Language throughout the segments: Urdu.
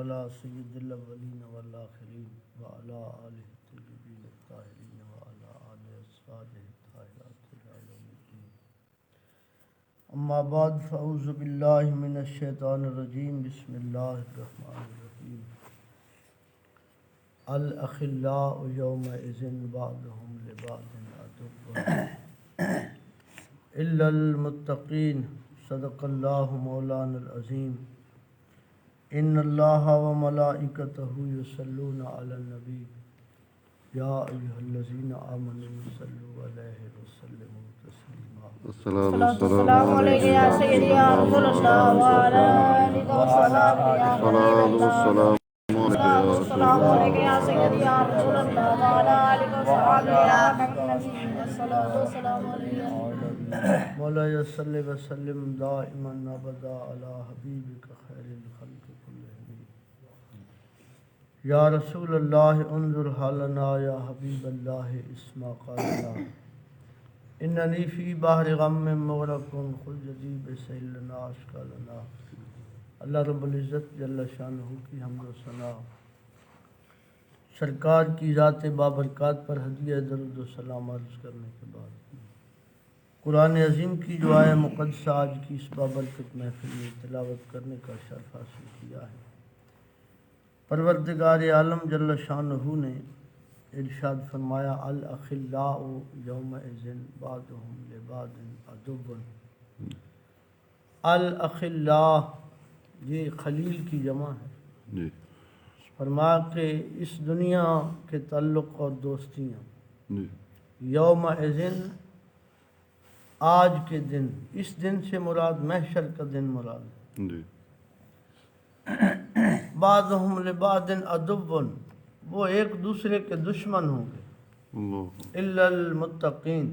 وعلى سيد الأولين والآخرين وعلى آله الطيبين الطاهرين وعلى آله أصحابه الطاهرات إلى يوم الدين. أما بعد فأعوذ بالله من الشيطان الرجيم. بسم الله الرحمن الرحيم. الأخلاء يومئذ بعضهم لبعض عدو إلا المتقين. صدق الله مولانا العظيم. إن الله وملائكته يصلون على النبي يا أيها الذين آمنوا صلوا عليه وسلموا تسليما. الصلاة والسلام عليك يا سيدي يا رسول الله وعلى آلك وصحبه يا حبيب الله. السلام عليك يا سيدي يا رسول الله وعلى آلك وصحبه يا حبيب النبي. الصلاة والسلام عليك مولاي صل وسلم دائما أبدا على حبيبك خير الخلق كلهم. يا رسول الله انظر حالنا يا حبيب الله اسمع قالنا إنني في بحر غم مغرق خذ يدي بسهل لنا أشكالنا. اللہ رب العزت جل شانہ کی حمد و ثنا سرکار کی ذات بابرکات پر ہدیہ درود و سلام عرض کرنے کے بعد قرآن عظیم کی جو آیہ مقدسہ آج کی اس بابرکت محفل میں تلاوت کرنے کا شرف حاصل کیا ہے، پروردگار عالم جل شانہ نے ارشاد فرمایا الاخلاء یومئذ بعضهم لبعض عدو. الاخلاء یہ خلیل کی جمع ہے. فرمایا کہ اس دنیا کے تعلق اور دوستیاں یومئذ آج کے دن، اس دن سے مراد محشر کا دن مراد ہے. بعضهم لبعض عدو، وہ ایک دوسرے کے دشمن ہوں گے. الا المتقین،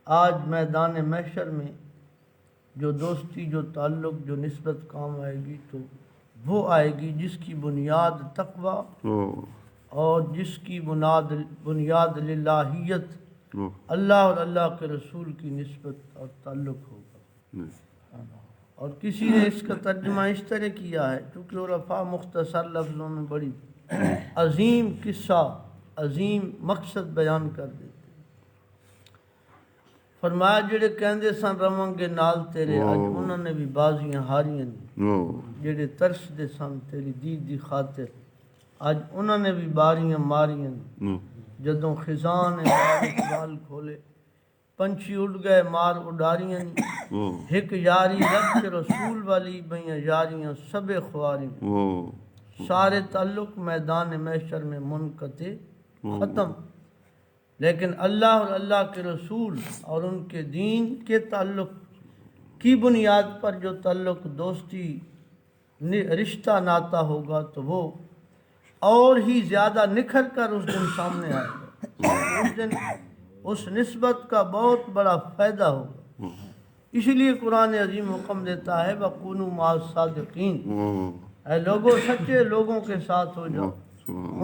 آج میدان محشر میں جو دوستی، جو تعلق، جو نسبت کام آئے گی تو وہ آئے گی جس کی بنیاد تقوی اور جس کی بنیاد للہیت، اللہ اور اللہ کے رسول کی نسبت اور تعلق ہوگا. اور کسی نے اس کا ترجمہ اس طرح کیا ہے، چونکہ عرفاء مختصر لفظوں میں بڑی عظیم قصہ، عظیم مقصد بیان کر دیتے. فرمایا جڑے کہندے سن رواں گے نال تیرے، اج انہوں نے بھی بازیاں ہاریاں نے. جڑے ترس دے سن تیری دید دی خاطر، اج انہوں نے بھی باریاں ماریاں نے. جدوں خزاں نے بال کھولے، پنچھی اڑ گئے مار اڈاریاں نے. ایک یاری رب کے رسول والی بھیاں یاریاں سب خواری. سارے تعلق میدان محشر میں منقطع ختم. لیکن اللہ اور اللہ کے رسول اور ان کے دین کے تعلق کی بنیاد پر جو تعلق دوستی رشتہ ناتا ہوگا تو وہ اور ہی زیادہ نکھر کر اس دن سامنے آئے گا. اس دن اس نسبت کا بہت بڑا فائدہ ہوگا. اسی لیے قرآن عظیم حکم دیتا ہے وَكُونُوا مَعَ الصَّادِقِينَ، اے لوگوں سچے لوگوں کے ساتھ ہو جاؤ،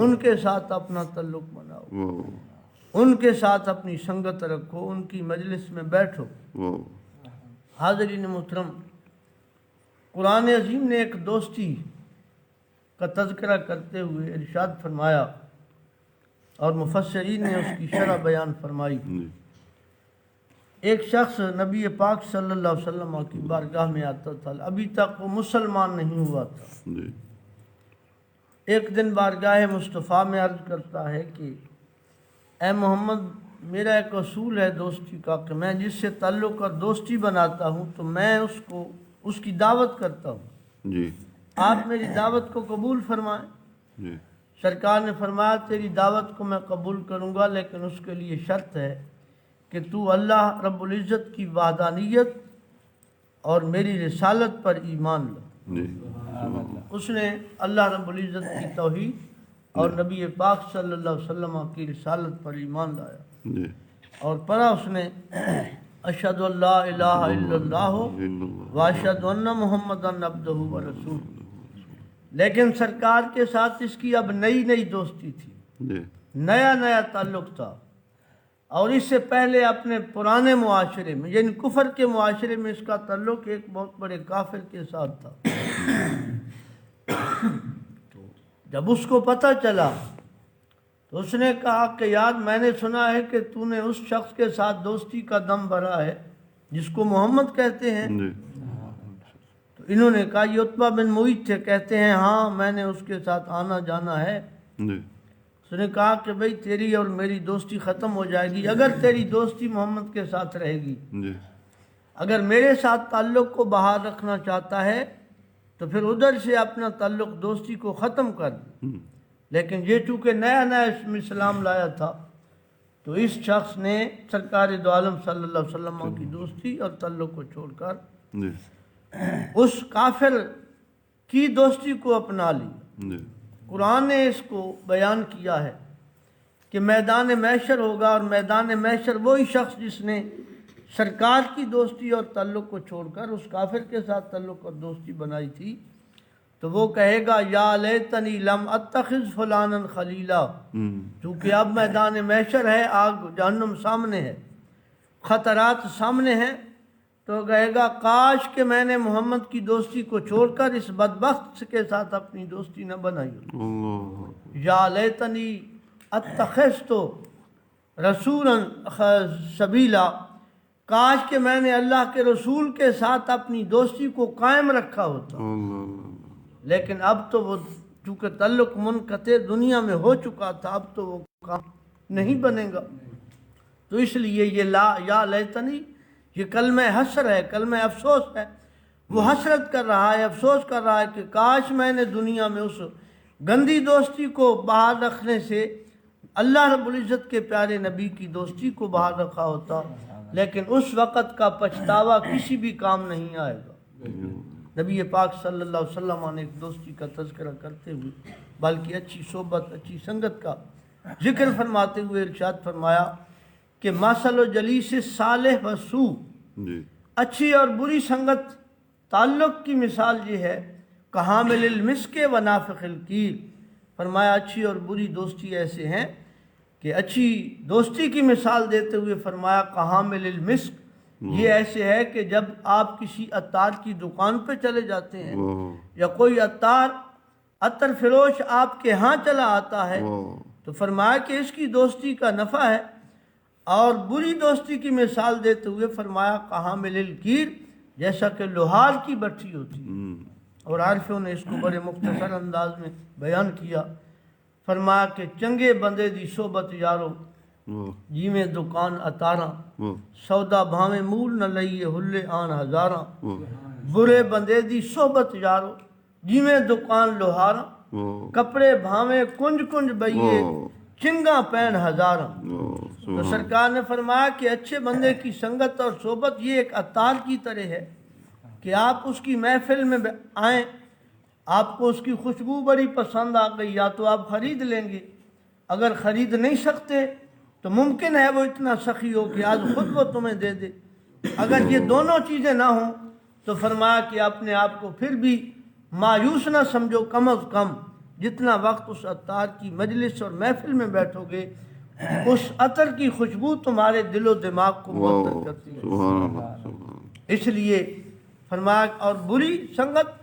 ان کے ساتھ اپنا تعلق بناؤ، ان کے ساتھ اپنی سنگت رکھو، ان کی مجلس میں بیٹھو. حاضرین محترم، قرآن عظیم نے ایک دوستی کا تذکرہ کرتے ہوئے ارشاد فرمایا اور مفسرین نے اس کی شرح بیان فرمائی. ایک شخص نبی پاک صلی اللہ علیہ وسلم کی بارگاہ میں آتا تھا، ابھی تک وہ مسلمان نہیں ہوا تھا. ایک دن بارگاہ مصطفیٰ میں عرض کرتا ہے کہ اے محمد، میرا ایک اصول ہے دوستی کا کہ میں جس سے تعلق اور دوستی بناتا ہوں تو میں اس کی دعوت کرتا ہوں. آپ میری دعوت کو قبول فرمائیں. سرکار نے فرمایا تیری دعوت کو میں قبول کروں گا، لیکن اس کے لیے شرط ہے کہ تو اللہ رب العزت کی وحدانیت اور میری رسالت پر ایمان لا. اس نے اللہ رب العزت کی توحید اور نبی پاک صلی اللہ علیہ وسلم کی رسالت پر ایمان لایا اور پڑھا اس نے اشہد ان لا الہ الا اللہ واشہد ان محمدًا عبدہ ورسولہ. لیکن سرکار کے ساتھ اس کی اب نئی دوستی تھی، نیا تعلق تھا. اور اس سے پہلے اپنے پرانے معاشرے میں یعنی کفر کے معاشرے میں اس کا تعلق ایک بہت بڑے کافر کے ساتھ تھا. جب اس کو پتہ چلا تو اس نے کہا کہ یار میں نے سنا ہے کہ تو نے اس شخص کے ساتھ دوستی کا دم بھرا ہے جس کو محمد کہتے ہیں۔ جی تو انہوں نے کہا یہ عتبہ بن معیط تھے، کہتے ہیں ہاں میں نے اس کے ساتھ آنا جانا ہے۔ جی اس نے کہا کہ بھئی تیری اور میری دوستی ختم ہو جائے گی اگر تیری دوستی محمد کے ساتھ رہے گی، جی اگر میرے ساتھ تعلق کو بحال رکھنا چاہتا ہے تو پھر ادھر سے اپنا تعلق دوستی کو ختم کر دے۔ لیکن یہ چونکہ نیا نیا اس میں اسلام لایا تھا تو اس شخص نے سرکار دو عالم صلی اللہ علیہ وسلم کی دوستی اور تعلق کو چھوڑ کر جی اس کافر کی دوستی کو اپنا لی۔ جی قرآن نے اس کو بیان کیا ہے کہ میدان محشر ہوگا، اور میدان محشر وہی شخص جس نے سرکار کی دوستی اور تعلق کو چھوڑ کر اس کافر کے ساتھ تعلق اور دوستی بنائی تھی، تو وہ کہے گا یا لیتنی لم اتخذ فلانا خلیلا، چونکہ اب میدان محشر ہے، آگ جہنم سامنے ہے، خطرات سامنے ہیں، تو کہے گا کاش کہ میں نے محمد کی دوستی کو چھوڑ کر اس بدبخت کے ساتھ اپنی دوستی نہ بنائی ہوتی۔ اللہ یا لیتنی اتخذت رسولا سبیلا، کاش کہ میں نے اللہ کے رسول کے ساتھ اپنی دوستی کو قائم رکھا ہوتا، اللہ لیکن اب تو وہ چونکہ تعلق منقطع دنیا میں ہو چکا تھا، اب تو وہ کام نہیں بنے گا۔ تو اس لیے یہ یا لیتنی یہ کلمہ حسر ہے، کلمہ افسوس ہے، وہ حسرت کر رہا ہے، افسوس کر رہا ہے کہ کاش میں نے دنیا میں اس گندی دوستی کو بحال رکھنے سے اللہ رب العزت کے پیارے نبی کی دوستی کو بحال رکھا ہوتا، لیکن اس وقت کا پچھتاوا کسی بھی کام نہیں آئے گا۔ نبی پاک صلی اللہ علیہ وسلم نے ایک دوستی کا تذکرہ کرتے ہوئے بلکہ اچھی صحبت اچھی سنگت کا ذکر فرماتے ہوئے ارشاد فرمایا کہ مثل و جلیس صالح و سو، جی اچھی اور بری سنگت تعلق کی مثال یہ ہے کحامل المسک و نافخ الکیر، فرمایا اچھی اور بری دوستی ایسے ہیں کہ اچھی دوستی کی مثال دیتے ہوئے فرمایا کحامل المسک، یہ ایسے ہے کہ جب آپ کسی عطار کی دکان پہ چلے جاتے ہیں یا کوئی عطر فروش آپ کے ہاں چلا آتا ہے تو فرمایا کہ اس کی دوستی کا نفع ہے، اور بری دوستی کی مثال دیتے ہوئے فرمایا کحامل الکیر، جیسا کہ لوہار کی بٹھی ہوتی ہے۔ اور عارفوں نے اس کو بڑے مختصر انداز میں بیان کیا، فرمایا کہ چنگے بندے دی صحبت یارو جی میں دکان اتاراں، سودا بھاویں مول نہ لئیے ہلے آن ہزاراں، برے بندے دی صحبت یارو جی میں دکان لوہاراں، کپڑے بھاویں کنج کنج بئیے چنگا پین ہزاراں۔ تو سرکار نے فرمایا کہ اچھے بندے کی سنگت اور صحبت یہ ایک عطار کی طرح ہے کہ آپ اس کی محفل میں آئیں، آپ کو اس کی خوشبو بڑی پسند آ گئی، یا تو آپ خرید لیں گے، اگر خرید نہیں سکتے تو ممکن ہے وہ اتنا سخی ہو کہ آج خود وہ تمہیں دے دے، اگر یہ دونوں چیزیں نہ ہوں تو فرمایا کہ اپنے آپ کو پھر بھی مایوس نہ سمجھو، کم از کم جتنا وقت اس عطار کی مجلس اور محفل میں بیٹھو گے اس عطر کی خوشبو تمہارے دل و دماغ کو معطر کرتی ہے۔ اس لیے فرمایا اور بری سنگت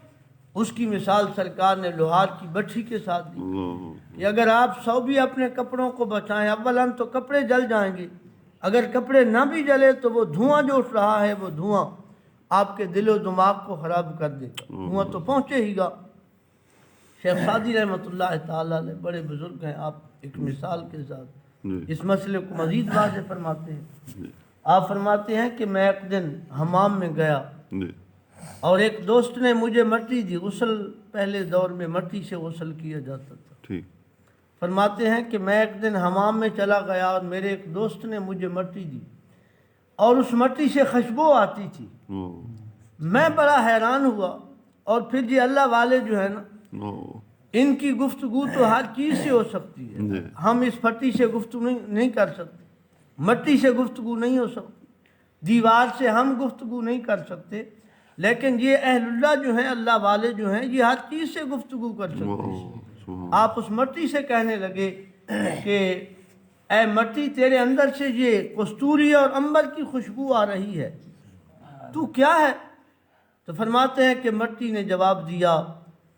اس کی مثال سرکار نے لوہار کی بٹھی کے ساتھ دی کہ اگر آپ 100 بھی اپنے کپڑوں کو بچائیں، اولاً تو کپڑے جل جائیں گے، اگر کپڑے نہ بھی جلے تو وہ دھواں جو اٹھ رہا ہے وہ دھواں آپ کے دل و دماغ کو خراب کر دے گا، دھواں تو پہنچے ہی گا۔ شیخ سعدی رحمۃ اللہ تعالیٰ علیہ بڑے بزرگ ہیں، آپ ایک مثال کے ساتھ اس مسئلے کو مزید واضح فرماتے ہیں۔ آپ فرماتے ہیں کہ میں ایک دن حمام میں گیا اور ایک دوست نے مجھے مٹی دی، غسل پہلے دور میں مٹی سے غسل کیا جاتا تھا۔ فرماتے ہیں کہ میں ایک دن حمام میں چلا گیا اور میرے ایک دوست نے مجھے مٹی دی اور اس مٹی سے خوشبو آتی تھی، میں بڑا حیران ہوا۔ اور پھر یہ اللہ والے جو ہے نا، ان کی گفتگو تو ہر چیز سے ہو سکتی ہے، ہم اس پھٹی سے گفتگو نہیں کر سکتے، مٹی سے گفتگو نہیں ہو سکتی، دیوار سے ہم گفتگو نہیں کر سکتے، لیکن یہ اہل اللہ جو ہیں، اللہ والے جو ہیں، یہ ہر چیز سے گفتگو کر سکتے ہیں۔ آپ اس مٹی سے کہنے لگے کہ اے مٹی تیرے اندر سے یہ کستوری اور عنبر کی خوشبو آ رہی ہے، تو کیا ہے؟ تو فرماتے ہیں کہ مٹی نے جواب دیا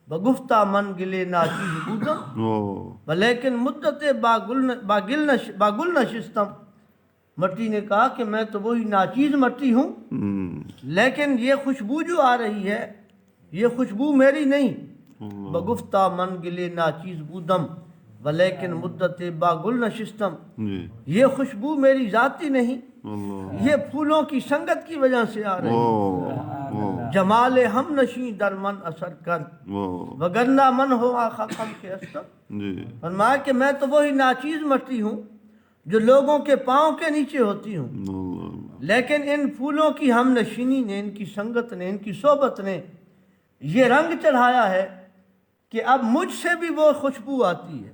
بگفتہ من گلے ناچیز بودم لیکن مدت باگل نشستم. مٹی نے کہا کہ میں تو وہی ناچیز مٹی ہوں، لیکن یہ خوشبو جو آ رہی ہے یہ خوشبو میری نہیں. بگفتہ من گلے ناچیز بودم ولیکن مدت باگل نشستم. یہ خوشبو میری ذاتی نہیں، یہ پھولوں کی سنگت کی وجہ سے آ رہی ہے. جمال ہم نشیں در من اثر کر وگرنہ من ہو آخا خم کے استر. فرمایا کہ میں تو وہی ناچیز مٹی ہوں جو لوگوں کے پاؤں کے نیچے ہوتی ہوں، لیکن ان پھولوں کی ہم نشینی نے، ان کی سنگت نے، ان کی صحبت نے یہ رنگ چڑھایا ہے کہ اب مجھ سے بھی وہ خوشبو آتی ہے.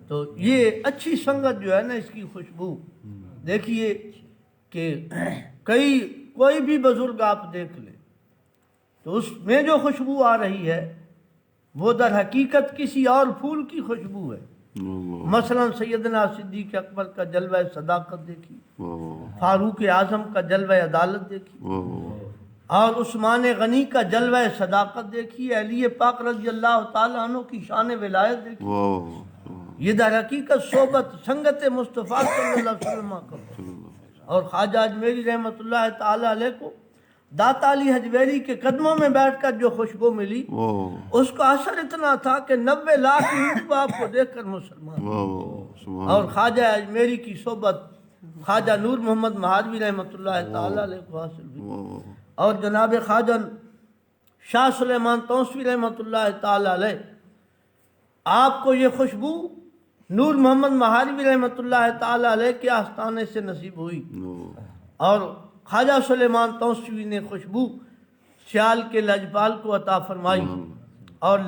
تو یہ اچھی سنگت جو ہے نا، اس کی خوشبو دیکھیے کہ کوئی بھی بزرگ آپ دیکھ لیں تو اس میں جو خوشبو آ رہی ہے وہ در حقیقت کسی اور پھول کی خوشبو ہے. مثلا سیدنا صدیق اکبر کا جلوہ صداقت دیکھی، فاروق اعظم کا جلوہ عدالت دیکھی، اور عثمان غنی کا جلوہ صداقت دیکھی، علی پاک رضی اللہ تعالیٰ عنہ کی شان ولایت دیکھی. یہ در حقیقت صحبت سنگت مصطفیٰ صلی اللہ علیہ وسلم کا. اور خواجہ اجمیری رحمۃ اللہ تعالیٰ علیہ کو داتا علی حجویری کے قدموں میں بیٹھ کر جو خوشبو ملی، اس کا اثر اتنا تھا کہ 90 لاکھ ہندو آپ کو دیکھ کر مسلمان. اور خواجہ اجمیری کی صحبت خواجہ نور محمد مہاروی رحمۃ اللہ تعالیٰ علیہ کو حاصل ہوئی. اور جناب خواجہ شاہ سلیمان توسوی رحمۃ اللہ تعالیٰ علیہ، آپ کو یہ خوشبو نور محمد مہاروی رحمۃ اللہ تعالیٰ علیہ کے آستانے سے نصیب ہوئی. اور خواجہ سلیمان توسوی نے خوشبو سیال کے لجپال کو عطا فرمائی، اور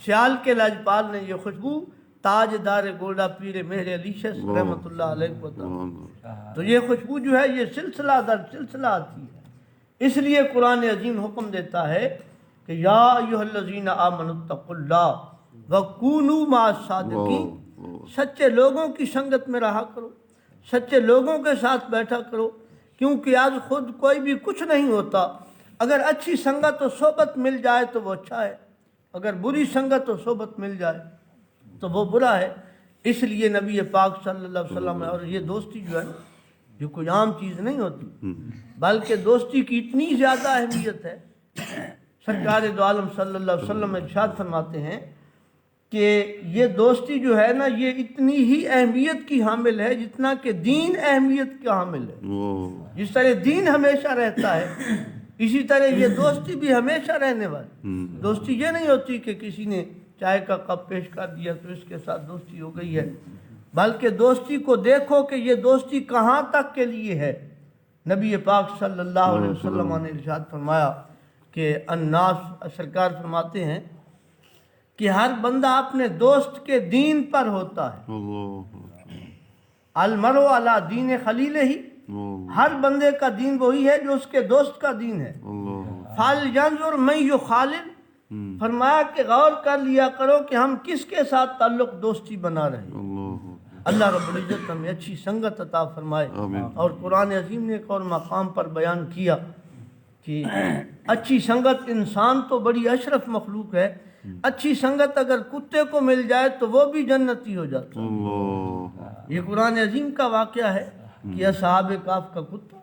سیال کے لجپال نے یہ خوشبو تاج دار گوڑا پیر مہر علی شیخ رحمۃ اللہ علیہ کو عطا. تو یہ خوشبو جو ہے یہ سلسلہ در سلسلہ آتی ہے. اس لیے قرآن عظیم حکم دیتا ہے کہ یا ایھا الذین آمنوا اتقوا اللہ وکونوا مع الصادقین. سچے لوگوں کی سنگت میں رہا کرو، سچے لوگوں کے ساتھ بیٹھا کرو، کیونکہ آج خود کوئی بھی کچھ نہیں ہوتا. اگر اچھی سنگت و صحبت مل جائے تو وہ اچھا ہے، اگر بری سنگت و صحبت مل جائے تو وہ برا ہے. اس لیے نبی پاک صلی اللہ علیہ وسلم، اور یہ دوستی جو ہے یہ کوئی عام چیز نہیں ہوتی، بلکہ دوستی کی اتنی زیادہ اہمیت ہے. سرکار دو عالم صلی اللہ علیہ وسلم ارشاد فرماتے ہیں کہ یہ دوستی جو ہے نا یہ اتنی ہی اہمیت کی حامل ہے جتنا کہ دین اہمیت کا حامل ہے. جس طرح دین ہمیشہ رہتا ہے اسی طرح یہ دوستی بھی ہمیشہ رہنے والی. دوستی یہ نہیں ہوتی کہ کسی نے چائے کا کپ پیش کر دیا تو اس کے ساتھ دوستی ہو گئی ہے، بلکہ دوستی کو دیکھو کہ یہ دوستی کہاں تک کے لیے ہے. نبی پاک صلی اللہ علیہ وسلم نے ارشاد فرمایا کہ الناس، سرکار فرماتے ہیں کہ ہر بندہ اپنے دوست کے دین پر ہوتا ہے. المرء علی دین خلیلہ، ہر بندے کا دین وہی ہے جو اس کے دوست کا دین ہے. فَلْيَنْظُرْ مَنْ يُخَالِلُ، فرمایا کہ غور کر لیا کرو کہ ہم کس کے ساتھ تعلق دوستی بنا رہے ہیں. اللہ رب العزت ہمیں اچھی سنگت عطا فرمائے. اور قرآن عظیم نے ایک اور مقام پر بیان کیا کہ اچھی سنگت، انسان تو بڑی اشرف مخلوق ہے، اچھی سنگت اگر کتے کو مل جائے تو وہ بھی جنتی ہو جاتا. یہ قرآن عظیم کا واقعہ ہے کہ اصحاب کہف کا کتا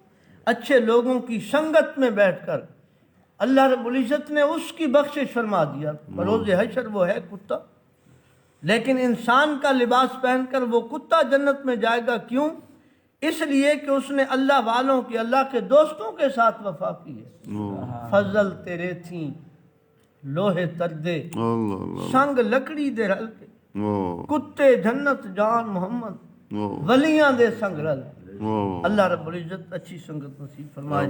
اچھے لوگوں کی سنگت میں بیٹھ کر اللہ رب العزت نے اس کی بخشش فرما دیا. بروز حشر وہ ہے کتا، لیکن انسان کا لباس پہن کر وہ کتا جنت میں جائے گا. کیوں؟ اس لیے کہ اس نے اللہ والوں کی، اللہ کے دوستوں کے ساتھ وفا کی ہے. فضل تیرے تھیں لوہے تردے، سنگ لکڑی دے رل کے، کتے جنت جان محمد، ولیاں دے سنگ رل. اللہ رب العزت اچھی سنگت نصیب فرمائے.